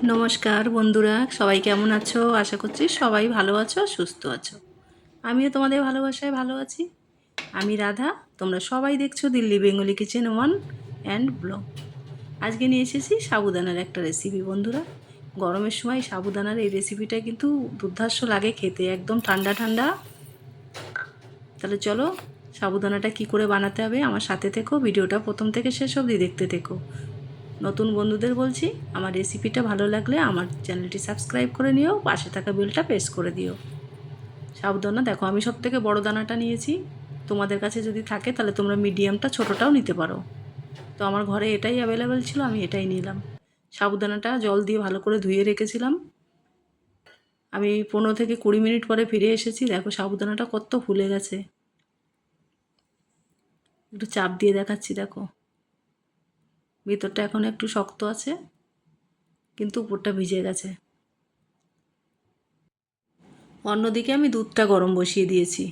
নমস্কার বন্ধুরা, সবাই কেমন আছো? আশা করছি সবাই ভালো আছো, সুস্থ আছো। আমিও তোমাদের ভালোবাসায় ভালো আছি। আমি রাধা, তোমরা সবাই দেখছো Delhi Bengali kitchen one and blog. আজকে নিয়ে এসেছি সাবুদানার একটা রেসিপি বন্ধুরা। গরমের সময় সাবুদানার এই রেসিপিটা কিন্তু দুর্ধর্ষ লাগে খেতে, একদম ঠান্ডা ঠান্ডা। তাহলে চলো সাবুদানাটা কি করে বানাতে হবে আমার সাথে থেকো, ভিডিওটা প্রথম থেকে শেষ অবধি দেখতে থেকো। নতুন বন্ধুদের বলছি, আমার রেসিপিটা ভালো লাগলে আমার চ্যানেলটি সাবস্ক্রাইব করে নিও, পাশে থাকা বেলটা প্রেস করে দিও। সাবুদানা দেখো, আমি সব থেকে বড়ো দানাটা নিয়েছি। তোমাদের কাছে যদি থাকে তাহলে তোমরা মিডিয়ামটা ছোটোটাও নিতে পারো। তো আমার ঘরে এটাই অ্যাভেলেবেল ছিল, আমি এটাই নিলাম। সাবুদানাটা জল দিয়ে ভালো করে ধুয়ে রেখেছিলাম। আমি 15 থেকে 20 মিনিট পরে ফিরে এসেছি। দেখো সাবুদানাটা কত ফুলে গেছে। একটু চাপ দিয়ে দেখাচ্ছি, দেখো ভিতরটা এখন একটু শক্ত আছে, কিন্তু উপরটা ভিজে গেছে। অন্যদিকে আমি দুধটা গরম বসিয়ে দিয়েছি।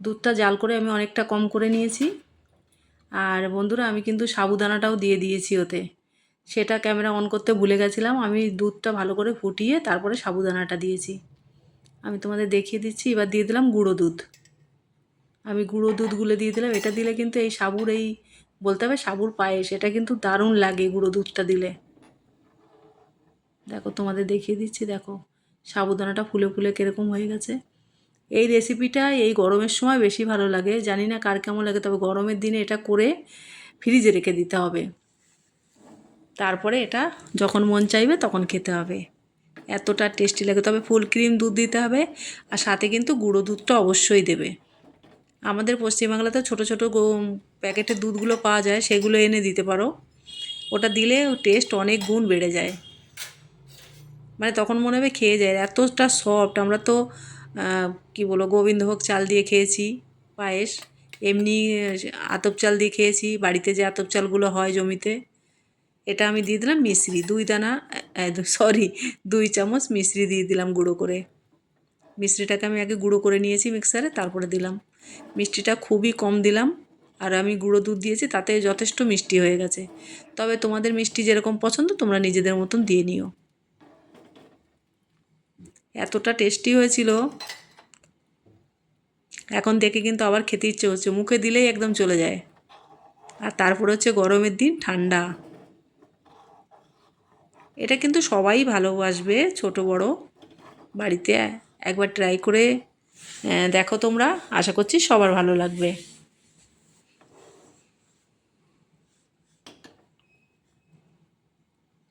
দুধটা জাল করে আমি অনেকটা কম করে নিয়েছি। আর বন্ধুরা, আমি কিন্তু সাবুদানাটাও দিয়ে দিয়েছি ওতে। সেটা ক্যামেরা অন করতে ভুলে গেছিলাম। আমি দুধটা ভালো করে ফুটিয়ে তারপরে সাবুদানাটা দিয়েছি। আমি তোমাদের দেখিয়ে দিচ্ছি। এবার দিয়ে দিলাম গুঁড়ো দুধ। আমি গুঁড়ো দুধ গুলে দিয়ে দিলাম। এটা দিলে কিন্তু এই সাবুর বলতে হবে সাবুর পায়েস, এটা কিন্তু দারুণ লাগে গুঁড়ো দুধটা দিলে। দেখো তোমাদের দেখিয়ে দিচ্ছি, দেখো সাবুদানাটা ফুলে ফুলে কীরকম হয়ে গেছে। এই রেসিপিটা এই গরমের সময় বেশি ভালো লাগে, জানি না কার কেমন লাগে, তবে গরমের দিনে এটা করে ফ্রিজে রেখে দিতে হবে। তারপরে এটা যখন মন চাইবে তখন খেতে হবে, এতটা টেস্টি লাগে। তবে ফুল ক্রিম দুধ দিতে হবে, আর সাথে কিন্তু গুঁড়ো দুধটা অবশ্যই দেবে। আমাদের পশ্চিমবাংলাতে ছোটো ছোটো প্যাকেটের দুধগুলো পাওয়া যায়, সেগুলো এনে দিতে পারো। ওটা দিলে টেস্ট অনেক গুণ বেড়ে যায়। মানে তখন মনে হবে খেয়ে যায়, এতটা সফট। আমরা তো কী বলো, গোবিন্দভোগ চাল দিয়ে খেয়েছি পায়েস, এমনি আতপ চাল দিয়ে খেয়েছি, বাড়িতে যে আতপ চালগুলো হয় জমিতে। এটা আমি দিয়ে দিলাম মিশ্রি, 2 চামচ মিশ্রি দিয়ে দিলাম গুঁড়ো করে। মিশ্রিটাকে আমি আগে গুঁড়ো করে নিয়েছি মিক্সারে, তারপরে দিলাম। মিষ্টিটা খুবই কম দিলাম, আর আমি গুঁড়ো দুধ দিয়েছি, তাতে যথেষ্ট মিষ্টি হয়ে গেছে। তবে তোমাদের মিষ্টি যেরকম পছন্দ তোমরা নিজেদের মতন দিয়ে নিও। এতটা টেস্টি হয়েছিল, এখন দেখে কিন্তু আবার খেতে ইচ্ছে হচ্ছে, মুখে দিলেই একদম চলে যায়। আর তারপরে হচ্ছে গরমের দিন ঠান্ডা। এটা কিন্তু সবাই ভালোবাসবে, ছোট বড়। বাড়িতে একবার ট্রাই করে দেখো তোমরা, আশা করছি সবার ভালো লাগবে।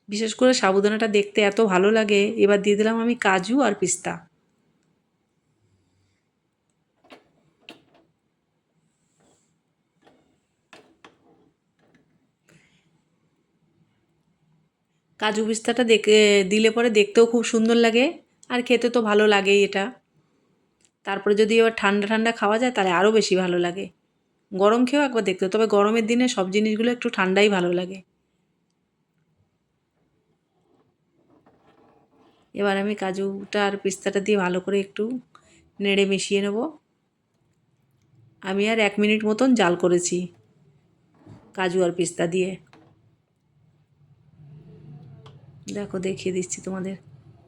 বিশেষ করে সাবুদানাটা দেখতে এত ভালো লাগে। এবার দিয়ে দিলাম আমি কাজু আর পিস্তা। কাজু পিস্তাটা দিলে পরে দেখতেও খুব সুন্দর লাগে, আর খেতে তো ভালো লাগেই এটা। তারপরে যদি এবার ঠান্ডা ঠান্ডা খাওয়া যায় তাহলে আরও বেশি ভালো লাগে। গরম খেয়েও একবার দেখতে, তবে গরমের দিনে সব জিনিসগুলো একটু ঠান্ডাই ভালো লাগে। এবার আমি কাজুটা আর পিস্তাটা দিয়ে ভালো করে একটু নেড়ে মিশিয়ে নেব। আমি আর 1 মিনিট মতন জাল করেছি কাজু আর পিস্তা দিয়ে। দেখো দেখিয়ে দিচ্ছি তোমাদের।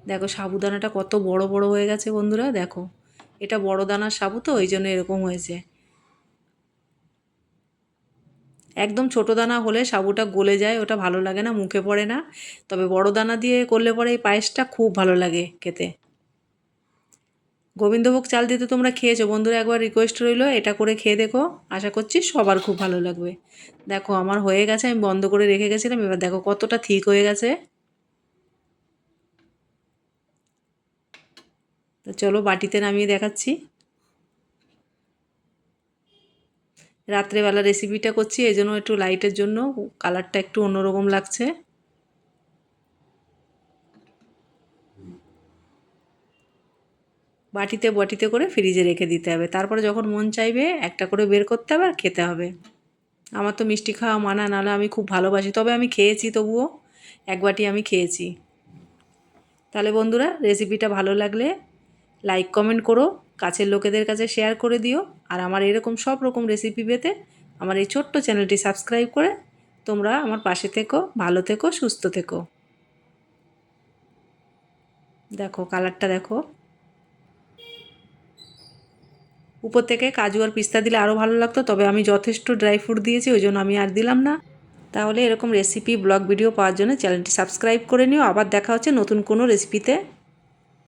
দেখো সাবুদানাটা কত বড় বড় হয়ে গেছে বন্ধুরা, দেখো এটা বড় দানার সাবু, তো ওই জন্য এরকম হয়েছে। একদম ছোট দানা হলে সাবুটা গলে যায়, ওটা ভালো লাগে না, মুখে পড়ে না। তবে বড় দানা দিয়ে করলে পরে এই পায়েসটা খুব ভালো লাগে খেতে। গোবিন্দভোগ চাল দিয়ে তো তোমরা খেয়েছো বন্ধুরা, একবার রিকোয়েস্ট রইলো এটা করে খেয়ে দেখো, আশা করছি সবার খুব ভালো লাগবে। দেখো আমার হয়ে গেছে, আমি বন্ধ করে রেখে গেছিলাম। এবার দেখো কতটা ঠিক হয়ে গেছে। তো চলো বাটিতে নামিয়ে দেখাচ্ছি। রাত্রেবেলা রেসিপিটা করছি, এই জন্য একটু লাইটের জন্য কালারটা একটু অন্যরকম লাগছে। বাটিতে বাটিতে করে ফ্রিজে রেখে দিতে হবে, তারপরে যখন মন চাইবে একটা করে বের করতে হবে আর খেতে হবে। আমার তো মিষ্টি খাওয়া মানা, নাহলে আমি খুব ভালোবাসি, তবে আমি খেয়েছি তবুও 1 বাটি আমি খেয়েছি। তাহলে বন্ধুরা, রেসিপিটা ভালো লাগলে লাইক কমেন্ট করো, কাছের লোকেদের কাছে শেয়ার করে দিও। আর আমার এরকম সব রকম রেসিপি পেতে আমার এই ছোট্ট চ্যানেলটি সাবস্ক্রাইব করে তোমরা আমার পাশে থেকো, ভালো থেকো, সুস্থ থেকো। দেখো কালারটা দেখো। উপর থেকে কাজু আর পিস্তা দিলে আরও ভালো লাগতো, তবে আমি যথেষ্ট ড্রাই ফ্রুট দিয়েছি, ওই জন্য আমি আর দিলাম না। তাহলে এরকম রেসিপি ব্লগ ভিডিও পাওয়ার জন্য চ্যানেলটি সাবস্ক্রাইব করে নিও। আবার দেখা হচ্ছে নতুন কোনো রেসিপিতে।